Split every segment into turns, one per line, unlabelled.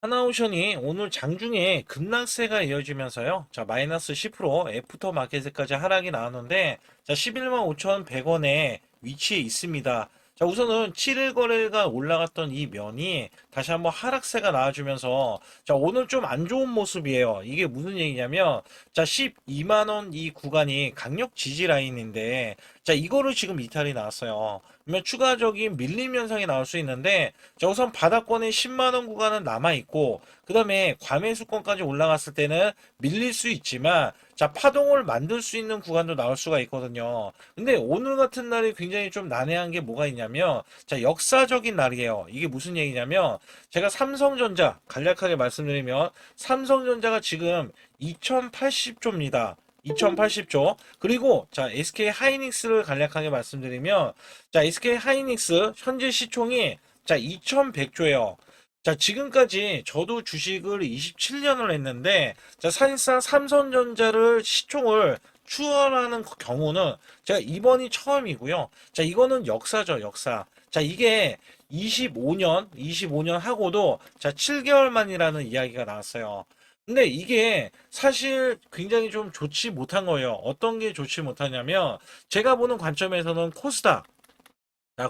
하나오션이 오늘 장중에 급락세가 이어지면서요. 자, 마이너스 10% 애프터 마켓에까지 하락이 나왔는데, 자, 11만 5,100원에 위치해 있습니다. 자, 우선은 7일 거래가 올라갔던 이 면이 다시 한번 하락세가 나와주면서, 자, 오늘 좀 안 좋은 모습이에요. 이게 무슨 얘기냐면, 자, 12만 원 이 구간이 강력 지지 라인인데, 자, 이거를 지금 이탈이 나왔어요. 그러면 추가적인 밀림 현상이 나올 수 있는데, 자, 우선 바닥권에 10만 원 구간은 남아 있고, 그 다음에 과매수권까지 올라갔을 때는 밀릴 수 있지만, 자, 파동을 만들 수 있는 구간도 나올 수가 있거든요. 근데 오늘 같은 날이 굉장히 좀 난해한 게 뭐가 있냐면, 자, 역사적인 날이에요. 이게 무슨 얘기냐면, 제가 삼성전자 간략하게 말씀드리면, 삼성전자가 지금 2080조입니다. 2080조. 그리고 자, SK 하이닉스를 간략하게 말씀드리면, 자, SK 하이닉스 현재 시총이 자, 2100조예요. 자, 지금까지 저도 주식을 27년을 했는데, 자, 사실상 삼성전자를 시총을 추월하는 경우는 제가 이번이 처음이고요. 자, 이거는 역사죠, 역사. 자, 이게 25년 하고도 자, 7개월 만이라는 이야기가 나왔어요. 근데 이게 사실 굉장히 좀 좋지 못한 거예요. 어떤 게 좋지 못하냐면, 제가 보는 관점에서는 코스닥,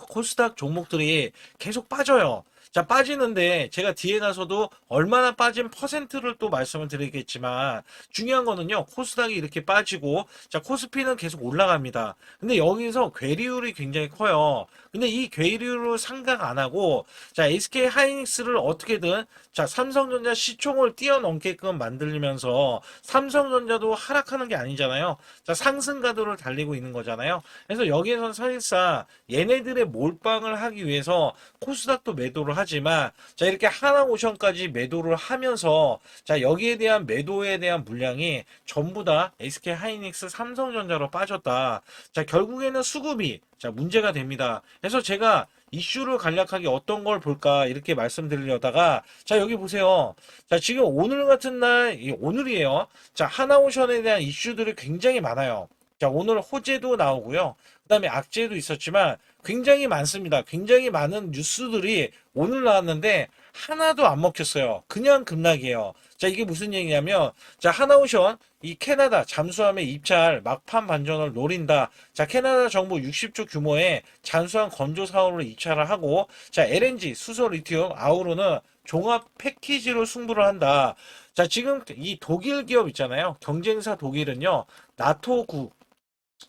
코스닥 종목들이 계속 빠져요. 자, 빠지는데 제가 뒤에 가서도 얼마나 빠진 퍼센트를 또 말씀을 드리겠지만 중요한 거는요. 코스닥이 이렇게 빠지고 자, 코스피는 계속 올라갑니다. 근데 여기서 괴리율이 굉장히 커요. 근데 이 괴리율을 생각 안 하고 자, SK 하이닉스를 어떻게든 자, 삼성전자 시총을 뛰어넘게끔 만들면서 삼성전자도 하락하는 게 아니잖아요. 자, 상승 가도를 달리고 있는 거잖아요. 그래서 여기에서 사실상 얘네들의 몰빵을 하기 위해서 코스닥도 매도를 하지만 자, 이렇게 하나오션까지 매도를 하면서 자, 여기에 대한 매도에 대한 물량이 전부 다 SK 하이닉스 삼성전자로 빠졌다. 자, 결국에는 수급이 자, 문제가 됩니다. 그래서 제가 이슈를 간략하게 어떤 걸 볼까 이렇게 말씀드리려다가 자, 여기 보세요. 자, 지금 오늘 같은 날 오늘이에요. 자, 하나오션에 대한 이슈들이 굉장히 많아요. 자, 오늘 호재도 나오고요. 그다음에 악재도 있었지만 굉장히 많습니다. 굉장히 많은 뉴스들이 오늘 나왔는데 하나도 안 먹혔어요. 그냥 급락이에요. 자, 이게 무슨 얘기냐면 자, 하나오션 이 캐나다 잠수함의 입찰 막판 반전을 노린다. 자, 캐나다 정부 60조 규모의 잠수함 건조 사업을 입찰을 하고 자, LNG, 수소, 리튬, 아우르는 종합 패키지로 승부를 한다. 자, 지금 이 독일 기업 있잖아요. 경쟁사 독일은요. 나토국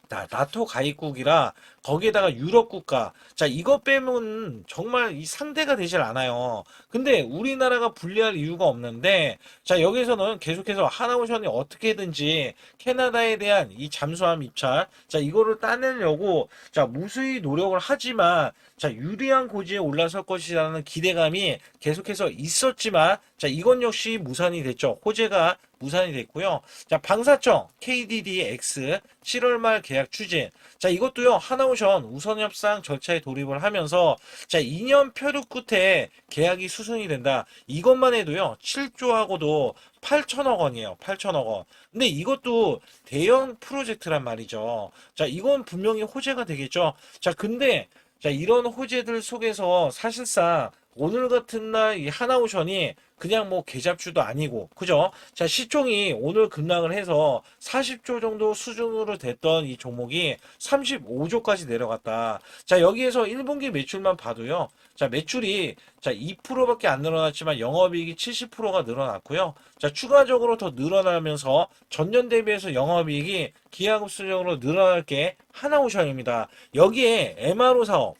나토 가입국이라 거기에다가 유럽 국가 자 이것 빼면 정말 이 상대가 되질 않아요. 근데 우리나라가 불리할 이유가 없는데 자 여기서는 계속해서 하나오션이 어떻게든지 캐나다에 대한 이 잠수함 입찰 자 이거를 따내려고 자 무수히 노력을 하지만 자 유리한 고지에 올라설 것이라는 기대감이 계속해서 있었지만 자 이건 역시 무산이 됐죠. 호재가 무산이 됐고요. 자 방사청 KDDX 7월 말 계약 추진. 자, 이것도요, 하나오션 우선 협상 절차에 돌입을 하면서, 자, 2년 표류 끝에 계약이 수순이 된다. 이것만 해도요, 7조하고도 8천억 원이에요. 8천억 원. 근데 이것도 대형 프로젝트란 말이죠. 자, 이건 분명히 호재가 되겠죠. 자, 근데, 자, 이런 호재들 속에서 사실상 오늘 같은 날 이 하나오션이 그냥 뭐 계잡주도 아니고 그죠? 자 시총이 오늘 급락을 해서 40조 정도 수준으로 됐던 이 종목이 35조까지 내려갔다. 자 여기에서 1분기 매출만 봐도요. 자 매출이 자 2%밖에 안 늘어났지만 영업이익이 70%가 늘어났고요. 자 추가적으로 더 늘어나면서 전년 대비해서 영업이익이 기하급수적으로 늘어날 게 하나오션입니다. 여기에 MRO 사업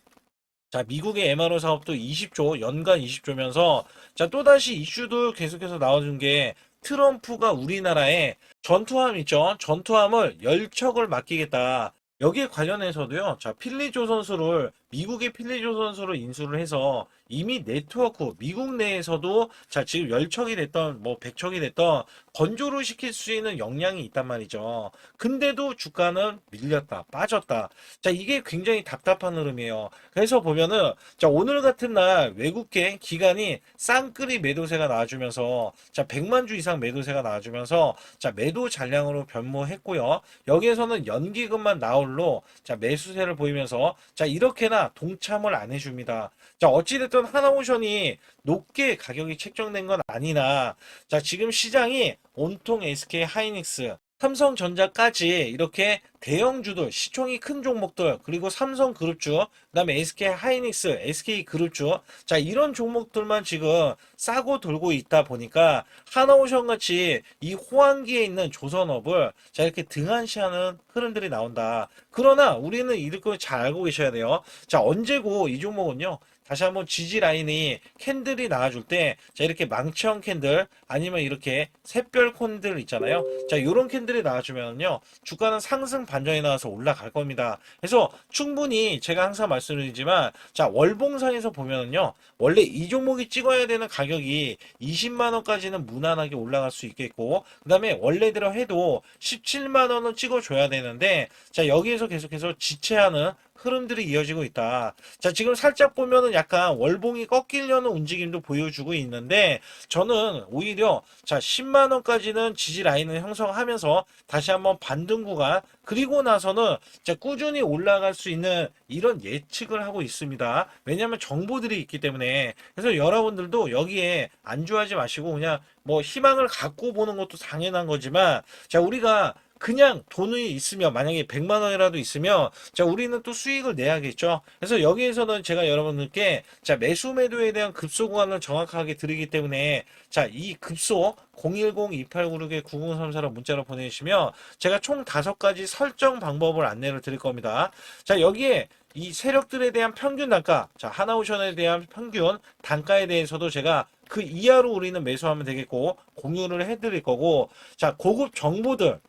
자, 미국의 MRO 사업도 20조, 연간 20조면서, 자, 또다시 이슈도 계속해서 나와준 게, 트럼프가 우리나라에 전투함 있죠? 전투함을 10척을 맡기겠다. 여기에 관련해서도요, 자, 필리조 선수를, 미국의 필리조 선수를 인수를 해서 이미 네트워크, 미국 내에서도 자, 지금 10척이 됐던, 뭐 100척이 됐던 건조를 시킬 수 있는 역량이 있단 말이죠. 근데도 주가는 밀렸다, 빠졌다. 자, 이게 굉장히 답답한 흐름이에요. 그래서 보면은, 자, 오늘 같은 날 외국계 기관이 쌍끌이 매도세가 나와주면서, 자, 100만 주 이상 매도세가 나와주면서, 자, 매도 잔량으로 변모했고요. 여기에서는 연기금만 나올로, 자, 매수세를 보이면서, 자, 이렇게나 하나가 동참을 안 해줍니다. 자, 어찌됐든 하나오션이 높게 가격이 책정된 건 아니나, 자, 지금 시장이 온통 SK 하이닉스, 삼성전자까지 이렇게 대형주들, 시총이 큰 종목들, 그리고 삼성그룹주, 그다음에 SK 하이닉스, SK그룹주, 자, 이런 종목들만 지금 싸고 돌고 있다 보니까 하나오션 같이 이 호황기에 있는 조선업을 자, 이렇게 등한시하는 흐름들이 나온다. 그러나 우리는 이걸 잘 알고 계셔야 돼요. 자, 언제고 이 종목은요. 다시 한번 지지 라인이 캔들이 나와줄 때, 자, 이렇게 망치형 캔들, 아니면 이렇게 샛별 캔들 있잖아요. 자, 요런 캔들이 나와주면요, 주가는 상승 반전이 나와서 올라갈 겁니다. 그래서 충분히 제가 항상 말씀드리지만, 자, 월봉상에서 보면은요, 원래 이 종목이 찍어야 되는 가격이 20만원까지는 무난하게 올라갈 수 있겠고, 그 다음에 원래대로 해도 17만원은 찍어줘야 되는데, 자, 여기에서 계속해서 지체하는 흐름들이 이어지고 있다. 자, 지금 살짝 보면은 약간 월봉이 꺾이려는 움직임도 보여주고 있는데, 저는 오히려 자, 10만원까지는 지지 라인을 형성하면서 다시 한번 반등 구간, 그리고 나서는 자, 꾸준히 올라갈 수 있는 이런 예측을 하고 있습니다. 왜냐하면 정보들이 있기 때문에. 그래서 여러분들도 여기에 안주하지 마시고 그냥 뭐 희망을 갖고 보는 것도 당연한 거지만, 자, 우리가 그냥 돈이 있으면, 만약에 100만 원이라도 있으면, 자, 우리는 또 수익을 내야겠죠. 그래서 여기에서는 제가 여러분들께, 자, 매수 매도에 대한 급소 구간을 정확하게 드리기 때문에, 자, 이 급소 010-2896-9034로 문자로 보내주시면 제가 총 5가지 설정 방법을 안내를 드릴 겁니다. 자, 여기에 이 세력들에 대한 평균 단가, 자, 하나오션에 대한 평균 단가에 대해서도 제가 그 이하로 우리는 매수하면 되겠고, 공유를 해드릴 거고, 자, 고급 정보들,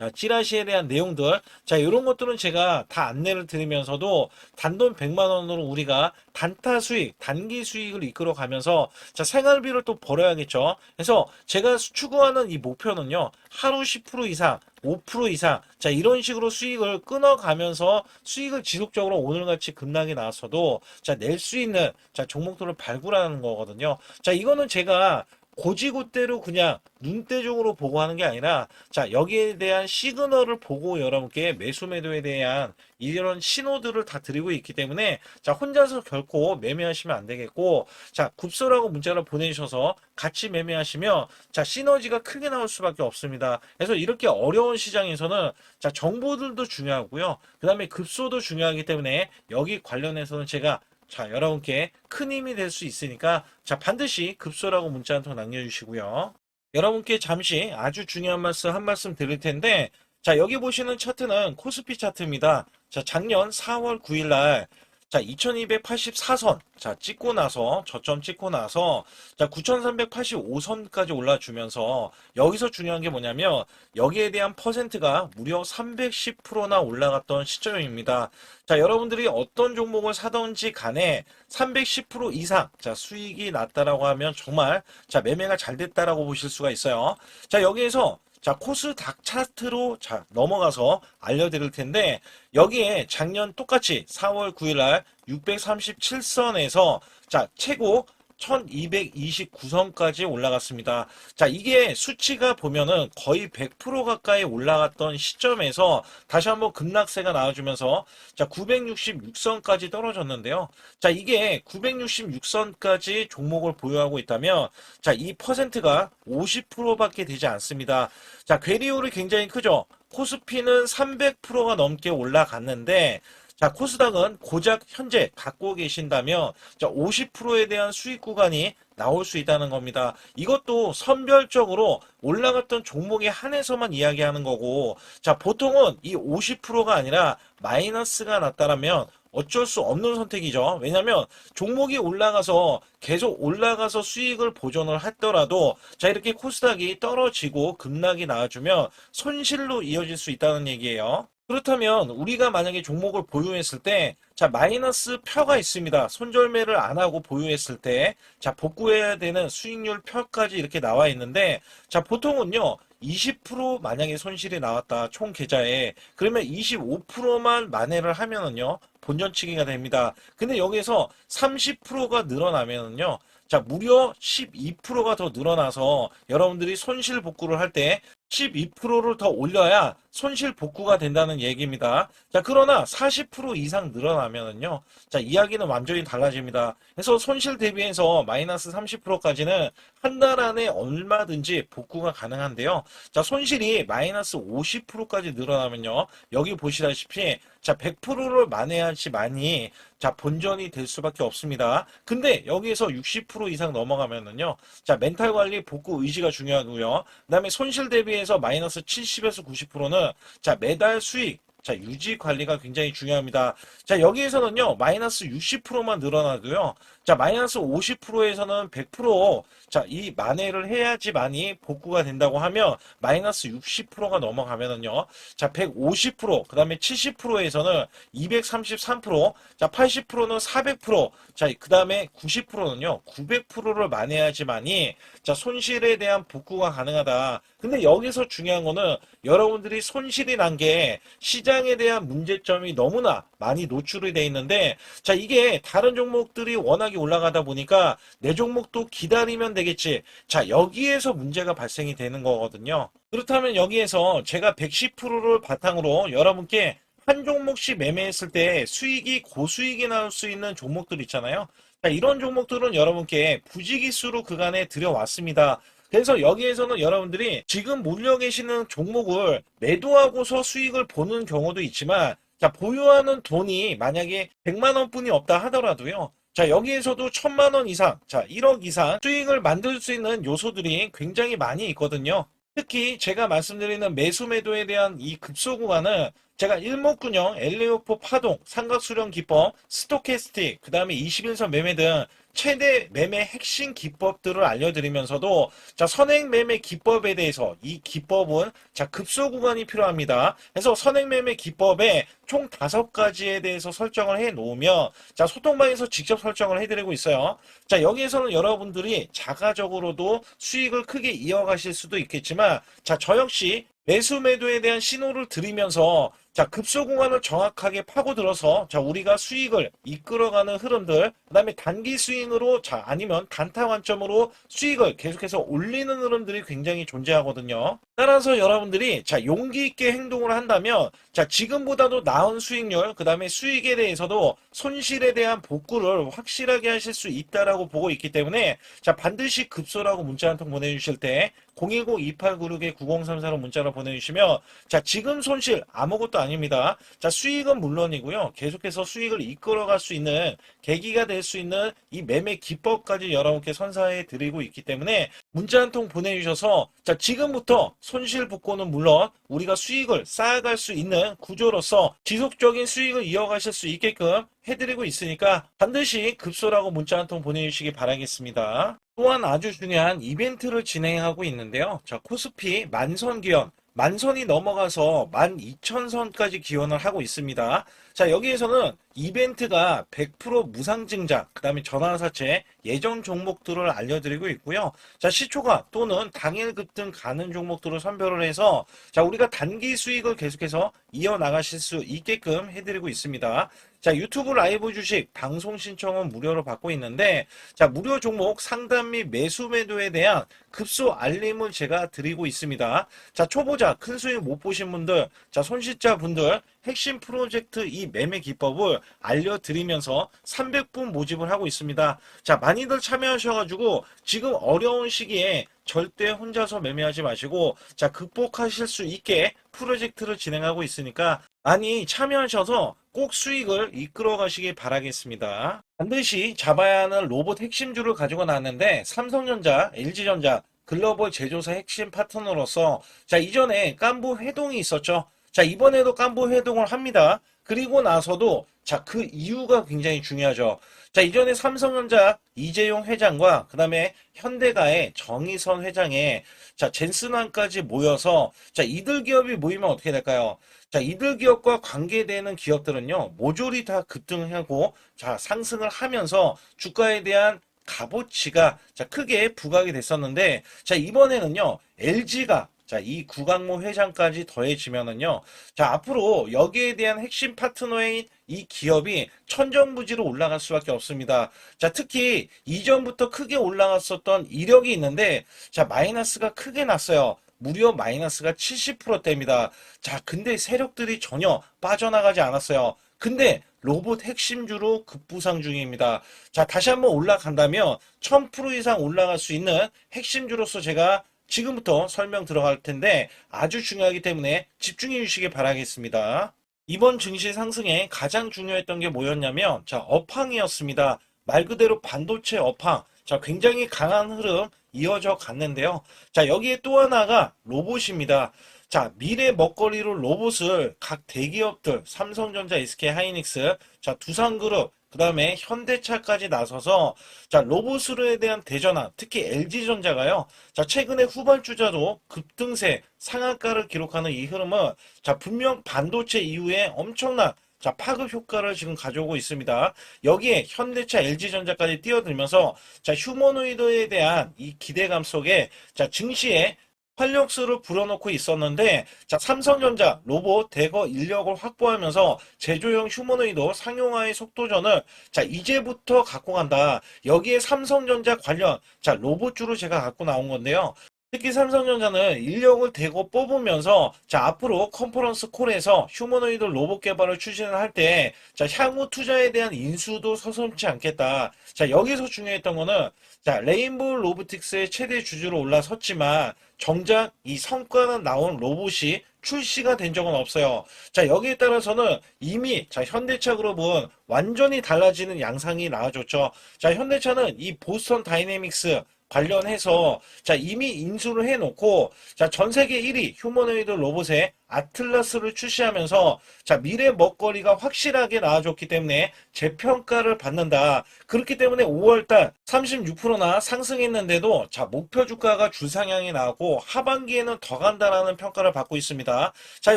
자, 찌라시에 대한 내용들, 자, 이런 것들은 제가 다 안내를 드리면서도 단돈 100만 원으로 우리가 단타 수익, 단기 수익을 이끌어 가면서, 자, 생활비를 또 벌어야겠죠. 그래서 제가 추구하는 이 목표는요, 하루 10% 이상, 5% 이상, 자, 이런 식으로 수익을 끊어가면서 수익을 지속적으로 오늘같이 급락이 나왔어도, 자, 낼 수 있는, 자, 종목들을 발굴하는 거거든요. 자, 이거는 제가 고지고대로 그냥 눈대중으로 보고 하는 게 아니라, 자, 여기에 대한 시그널을 보고 여러분께 매수 매도에 대한 이런 신호들을 다 드리고 있기 때문에, 자, 혼자서 결코 매매하시면 안 되겠고, 자, 굽소라고 문자를 보내주셔서 같이 매매하시면, 자, 시너지가 크게 나올 수밖에 없습니다. 그래서 이렇게 어려운 시장에서는, 자, 정보들도 중요하고요, 그 다음에 급소도 중요하기 때문에 여기 관련해서는 제가, 자, 여러분께 큰 힘이 될 수 있으니까, 자, 반드시 급소라고 문자 한 통 남겨주시고요. 여러분께 잠시 아주 중요한 말씀 한 말씀 드릴 텐데, 자, 여기 보시는 차트는 코스피 차트입니다. 자, 작년 4월 9일 날, 자, 2284선, 자, 찍고 나서, 저점 찍고 나서, 자, 9385선까지 올라주면서, 여기서 중요한 게 뭐냐면, 여기에 대한 퍼센트가 무려 310%나 올라갔던 시점입니다. 자, 여러분들이 어떤 종목을 사던지 간에 310% 이상, 자, 수익이 났다라고 하면 정말, 자, 매매가 잘 됐다라고 보실 수가 있어요. 자, 여기에서, 자, 코스닥 차트로 자, 넘어가서 알려드릴 텐데, 여기에 작년 똑같이 4월 9일 날 637선에서 자, 최고 1229선까지 올라갔습니다. 자, 이게 수치가 보면은 거의 100% 가까이 올라갔던 시점에서 다시 한번 급락세가 나와주면서, 자, 966선까지 떨어졌는데요. 자, 이게 966선까지 종목을 보유하고 있다면, 자, 이 퍼센트가 50%밖에 되지 않습니다. 자, 괴리율이 굉장히 크죠. 코스피는 300%가 넘게 올라갔는데, 자, 코스닥은 고작 현재 갖고 계신다면, 자, 50%에 대한 수익 구간이 나올 수 있다는 겁니다. 이것도 선별적으로 올라갔던 종목에 한해서만 이야기하는 거고, 자, 보통은 이 50%가 아니라 마이너스가 났다라면 어쩔 수 없는 선택이죠. 왜냐하면 종목이 올라가서 계속 올라가서 수익을 보존을 했더라도, 자, 이렇게 코스닥이 떨어지고 급락이 나와주면 손실로 이어질 수 있다는 얘기예요. 그렇다면 우리가 만약에 종목을 보유했을 때, 자, 마이너스 표가 있습니다. 손절매를 안 하고 보유했을 때, 자, 복구해야 되는 수익률 표까지 이렇게 나와 있는데, 자, 보통은요, 20% 만약에 손실이 나왔다, 총 계좌에. 그러면 25%만 만회를 하면은요, 본전치기가 됩니다. 근데 여기서 30%가 늘어나면은요, 자, 무려 12%가 더 늘어나서 여러분들이 손실 복구를 할 때 12%를 더 올려야 손실 복구가 된다는 얘기입니다. 자, 그러나 40% 이상 늘어나면은요. 자, 이야기는 완전히 달라집니다. 그래서 손실 대비해서 마이너스 30%까지는 한 달 안에 얼마든지 복구가 가능한데요. 자, 손실이 마이너스 50%까지 늘어나면요. 여기 보시다시피 자, 100%를 만회하지만이 자, 본전이 될 수밖에 없습니다. 근데 여기에서 60% 이상 넘어가면은요. 자, 멘탈 관리 복구 의지가 중요하고요. 그다음에 손실 대비해서 마이너스 70에서 90%는 자, 매달 수익 자, 유지 관리가 굉장히 중요합니다. 자, 여기에서는요, 마이너스 60%만 늘어나도요, 자, 마이너스 50%에서는 100%, 자, 이 만회를 해야지만이 복구가 된다고 하면, 마이너스 60%가 넘어가면은요, 자, 150%, 그 다음에 70%에서는 233%, 자, 80%는 400%, 자, 그 다음에 90%는요, 900%를 만회해야지만이, 자, 손실에 대한 복구가 가능하다. 근데 여기서 중요한 거는 여러분들이 손실이 난 게 시장에 대한 문제점이 너무나 많이 노출이 돼 있는데 자 이게 다른 종목들이 워낙에 올라가다 보니까 내 종목도 기다리면 되겠지. 자 여기에서 문제가 발생이 되는 거거든요. 그렇다면 여기에서 제가 110%를 바탕으로 여러분께 한 종목씩 매매했을 때 수익이 고수익이 나올 수 있는 종목들 있잖아요. 자, 이런 종목들은 여러분께 부지기수로 그간에 들여왔습니다. 그래서 여기에서는 여러분들이 지금 몰려 계시는 종목을 매도하고서 수익을 보는 경우도 있지만 자, 보유하는 돈이 만약에 100만 원뿐이 없다 하더라도요. 자, 여기에서도 1000만 원 이상, 자, 1억 이상 수익을 만들 수 있는 요소들이 굉장히 많이 있거든요. 특히 제가 말씀드리는 매수 매도에 대한 이 급소 구간은 제가 일목균형, 엘리오포 파동, 삼각수렴 기법, 스토캐스틱, 그 다음에 21선 매매 등 최대 매매 핵심 기법들을 알려드리면서도 자 선행 매매 기법에 대해서 이 기법은 자 급소 구간이 필요합니다. 그래서 선행 매매 기법에 총 5가지에 대해서 설정을 해 놓으면 자 소통방에서 직접 설정을 해드리고 있어요. 자 여기에서는 여러분들이 자가적으로도 수익을 크게 이어가실 수도 있겠지만 자 저 역시 매수 매도에 대한 신호를 드리면서 자 급소 구간을 정확하게 파고들어서 자 우리가 수익을 이끌어가는 흐름들 그다음에 단기 스윙으로 자 아니면 단타 관점으로 수익을 계속해서 올리는 흐름들이 굉장히 존재하거든요. 따라서 여러분들이 자 용기 있게 행동을 한다면 자 지금보다도 나은 수익률 그다음에 수익에 대해서도 손실에 대한 복구를 확실하게 하실 수 있다라고 보고 있기 때문에 자 반드시 급소라고 문자 한 통 보내주실 때 010-2896-9034로 문자로 보내주시면 자 지금 손실 아무것도 아닙니다. 자 수익은 물론이고요. 계속해서 수익을 이끌어갈 수 있는 계기가 될 수 있는 이 매매 기법까지 여러분께 선사해 드리고 있기 때문에 문자 한 통 보내주셔서 자 지금부터 손실 복구는 물론 우리가 수익을 쌓아갈 수 있는 구조로서 지속적인 수익을 이어가실 수 있게끔 해드리고 있으니까 반드시 급소라고 문자 한 통 보내주시기 바라겠습니다. 또한 아주 중요한 이벤트를 진행하고 있는데요. 자, 코스피 만선 기원, 만선이 넘어가서 12,000선까지 기원을 하고 있습니다. 자, 여기에서는 이벤트가 100% 무상증자, 그 다음에 전환사채, 예정 종목들을 알려드리고 있고요. 자, 시초가 또는 당일 급등 가는 종목들을 선별을 해서 자, 우리가 단기 수익을 계속해서 이어나가실 수 있게끔 해드리고 있습니다. 자, 유튜브 라이브 주식 방송 신청은 무료로 받고 있는데 자, 무료 종목 상담 및 매수 매도에 대한 급소 알림을 제가 드리고 있습니다. 자, 초보자 큰 수익 못 보신 분들, 자, 손실자 분들 핵심 프로젝트 이 매매 기법을 알려드리면서 300분 모집을 하고 있습니다. 자, 많이들 참여하셔가지고 지금 어려운 시기에 절대 혼자서 매매하지 마시고 자 극복하실 수 있게 프로젝트를 진행하고 있으니까 많이 참여하셔서 꼭 수익을 이끌어 가시길 바라겠습니다. 반드시 잡아야 하는 로봇 핵심주를 가지고 나왔는데 삼성전자, LG전자 글로벌 제조사 핵심 파트너로서 자 이전에 깐부 회동이 있었죠. 자 이번에도 깐부 회동을 합니다. 그리고 나서도 자 그 이유가 굉장히 중요하죠. 자 이전에 삼성전자 이재용 회장과 그 다음에 현대가의 정의선 회장의 자 젠슨왕까지 모여서 자 이들 기업이 모이면 어떻게 될까요? 자 이들 기업과 관계되는 기업들은요 모조리 다 급등하고 자 상승을 하면서 주가에 대한 값어치가 자 크게 부각이 됐었는데 자 이번에는요 LG가 자, 이 구강모 회장까지 더해지면은요. 자, 앞으로 여기에 대한 핵심 파트너인 이 기업이 천정부지로 올라갈 수밖에 없습니다. 자, 특히 이전부터 크게 올라갔었던 이력이 있는데, 자, 마이너스가 크게 났어요. 무려 마이너스가 70%대입니다. 자, 근데 세력들이 전혀 빠져나가지 않았어요. 근데 로봇 핵심주로 급부상 중입니다. 자, 다시 한번 올라간다면 1000% 이상 올라갈 수 있는 핵심주로서 제가 지금부터 설명 들어갈 텐데 아주 중요하기 때문에 집중해 주시기 바라겠습니다. 이번 증시 상승에 가장 중요했던 게 뭐였냐면, 자, 업황이었습니다. 말 그대로 반도체 업황. 자, 굉장히 강한 흐름 이어져 갔는데요. 자, 여기에 또 하나가 로봇입니다. 자, 미래 먹거리로 로봇을 각 대기업들, 삼성전자, SK 하이닉스, 자, 두산그룹, 그 다음에 현대차까지 나서서, 자, 로봇으로에 대한 대전환, 특히 LG전자가요, 자, 최근에 후발주자도 급등세, 상한가를 기록하는 이 흐름은, 자, 분명 반도체 이후에 엄청난, 자, 파급 효과를 지금 가져오고 있습니다. 여기에 현대차, LG전자까지 뛰어들면서, 자, 휴머노이드에 대한 이 기대감 속에, 자, 증시에 활력소를 불어넣고 있었는데, 자, 삼성전자 로봇 대거 인력을 확보하면서 제조용 휴머노이드 상용화의 속도전을, 자, 이제부터 갖고 간다. 여기에 삼성전자 관련, 자, 로봇주로 제가 갖고 나온 건데요. 특히 삼성전자는 인력을 대거 뽑으면서, 자, 앞으로 컨퍼런스 콜에서 휴머노이드 로봇 개발을 추진을 할 때, 자, 향후 투자에 대한 인수도 서슴지 않겠다. 자, 여기서 중요했던 거는, 자, 레인보우 로보틱스의 최대 주주로 올라섰지만 정작 이 성과는 나온 로봇이 출시가 된 적은 없어요. 자, 여기에 따라서는 이미, 자, 현대차 그룹은 완전히 달라지는 양상이 나와줬죠. 자, 현대차는 이 보스턴 다이내믹스 관련해서, 자, 이미 인수를 해놓고, 자, 전 세계 1위 휴머노이드 로봇의 아틀라스를 출시하면서, 자, 미래 먹거리가 확실하게 나와줬기 때문에 재평가를 받는다. 그렇기 때문에 5월달 36%나 상승했는데도, 자, 목표 주가가 주상향이 나왔고 하반기에는 더 간다라는 평가를 받고 있습니다. 자,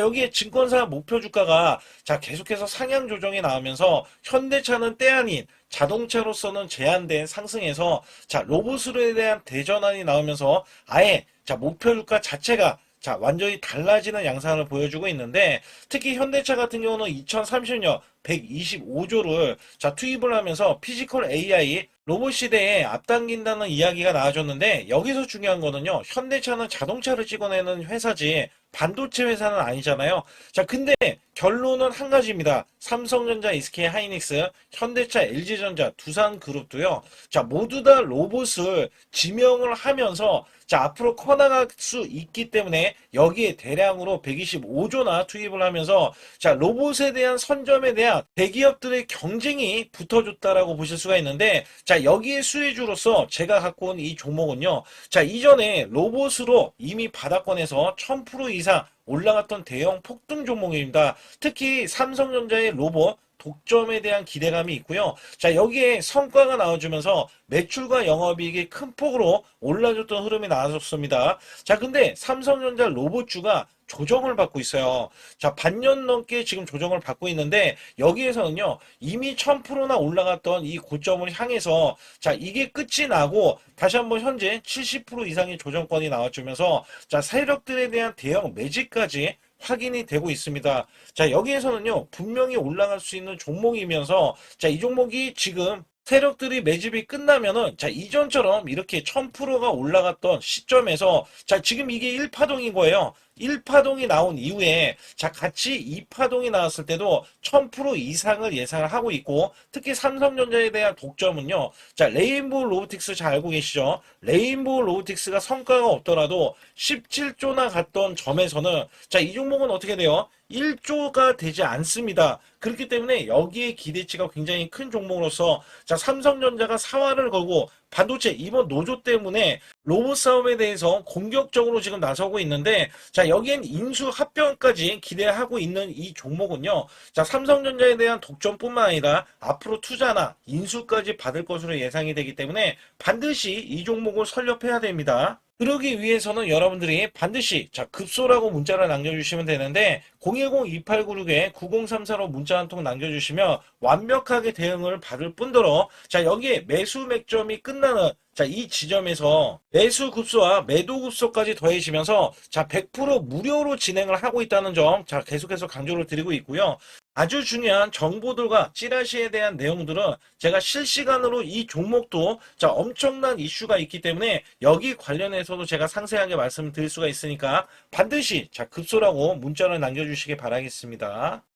여기에 증권사 목표 주가가, 자, 계속해서 상향 조정이 나오면서 현대차는 때 아닌 자동차로서는 제한된 상승에서, 자, 로봇으로에 대한 대전환이 나오면서 아예, 자, 목표 주가 자체가, 자, 완전히 달라지는 양상을 보여주고 있는데, 특히 현대차 같은 경우는 2030년 125조를, 자, 투입을 하면서 피지컬 AI 로봇 시대에 앞당긴다는 이야기가 나와줬는데, 여기서 중요한 거는요, 현대차는 자동차를 찍어내는 회사지 반도체 회사는 아니잖아요. 자, 근데 결론은 한 가지입니다. 삼성전자, SK 하이닉스, 현대차, LG전자, 두산그룹도요. 자, 모두 다 로봇을 지명을 하면서, 자, 앞으로 커나갈 수 있기 때문에 여기에 대량으로 125조나 투입을 하면서, 자, 로봇에 대한 선점에 대한 대기업들의 경쟁이 붙어줬다라고 보실 수가 있는데, 자, 여기에 수혜주로서 제가 갖고 온 이 종목은요. 자, 이전에 로봇으로 이미 바닥권에서 1000% 이상 올라갔던 대형 폭등 종목입니다. 특히 삼성전자의 로봇 독점에 대한 기대감이 있고요. 자, 여기에 성과가 나와주면서 매출과 영업이익이 큰 폭으로 올라줬던 흐름이 나왔습니다. 자, 근데 삼성전자 로봇주가 조정을 받고 있어요. 자, 반년 넘게 지금 조정을 받고 있는데, 여기에서는요, 이미 1000%나 올라갔던 이 고점을 향해서, 자, 이게 끝이 나고, 다시 한번 현재 70% 이상의 조정권이 나와주면서, 자, 세력들에 대한 대형 매집까지 확인이 되고 있습니다. 자, 여기에서는요, 분명히 올라갈 수 있는 종목이면서, 자, 이 종목이 지금 세력들이 매집이 끝나면은, 자, 이전처럼 이렇게 1000%가 올라갔던 시점에서, 자, 지금 이게 1파동인 거예요. 1파동이 나온 이후에, 자, 같이 2파동이 나왔을 때도 1000% 이상을 예상을 하고 있고, 특히 삼성전자에 대한 독점은요, 자, 레인보우 로보틱스 잘 알고 계시죠? 레인보우 로보틱스가 성과가 없더라도 17조나 갔던 점에서는, 자, 이 종목은 어떻게 돼요? 1조가 되지 않습니다. 그렇기 때문에 여기에 기대치가 굉장히 큰 종목으로서, 자, 삼성전자가 사활을 걸고 반도체 이번 노조 때문에 로봇 사업에 대해서 공격적으로 지금 나서고 있는데, 자, 여기엔 인수 합병까지 기대하고 있는 이 종목은요, 자, 삼성전자에 대한 독점뿐만 아니라 앞으로 투자나 인수까지 받을 것으로 예상이 되기 때문에 반드시 이 종목을 설립해야 됩니다. 그러기 위해서는 여러분들이 반드시, 자, 급소라고 문자를 남겨주시면 되는데, 010-2896-9034로 문자 한 통 남겨주시면 완벽하게 대응을 받을 뿐더러, 자, 여기에 매수 맥점이 끝나는, 자, 이 지점에서 매수 급소와 매도 급소까지 더해지면서 자, 100% 무료로 진행을 하고 있다는 점, 자, 계속해서 강조를 드리고 있고요. 아주 중요한 정보들과 찌라시에 대한 내용들은 제가 실시간으로 이 종목도 자, 엄청난 이슈가 있기 때문에 여기 관련해서도 제가 상세하게 말씀드릴 수가 있으니까 반드시 자, 급소라고 문자를 남겨주시기 바라겠습니다.